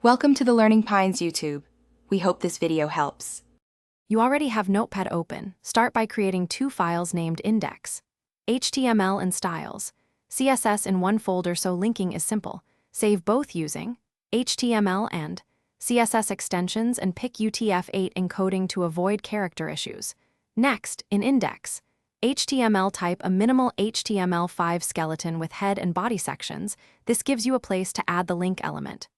Welcome to the Learning Pines YouTube. We hope this video helps. You already have Notepad open. Start by creating two files named index, HTML and styles, CSS in one folder so linking is simple. Save both using HTML and CSS extensions and pick UTF-8 encoding to avoid character issues. Next, in index, HTML type a minimal HTML5 skeleton with head and body sections. This gives you a place to add the link element.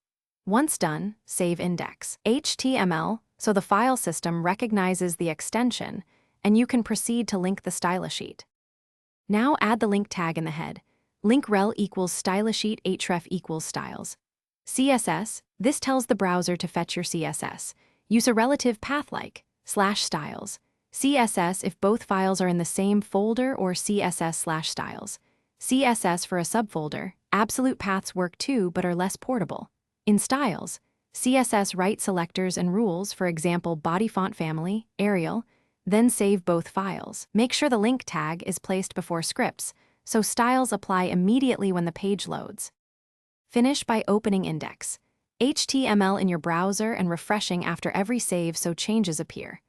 Once done, save index HTML so the file system recognizes the extension and you can proceed to link the style sheet. Now add the link tag in the head. Link rel equals stylesheet href equals styles. CSS, this tells the browser to fetch your CSS. Use a relative path like /styles. CSS if both files are in the same folder or CSS/styles. CSS for a subfolder. Absolute paths work too but are less portable. In styles, CSS right selectors and rules, for example body font family, Arial, then save both files. Make sure the link tag is placed before scripts, so styles apply immediately when the page loads. Finish by opening index HTML in your browser and refreshing after every save so changes appear.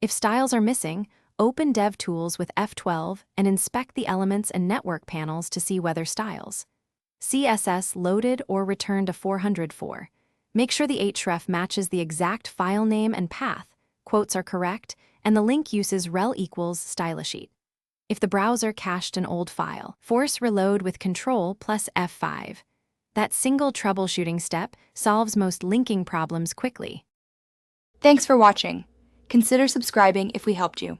If styles are missing, open DevTools with F12 and inspect the elements and network panels to see whether styles CSS loaded or returned to 404. Make sure the href matches the exact file name and path, quotes are correct, and the link uses rel equals stylesheet. If the browser cached an old file, force reload with Ctrl plus F5. That single troubleshooting step solves most linking problems quickly. Thanks for watching. Consider subscribing if we helped you.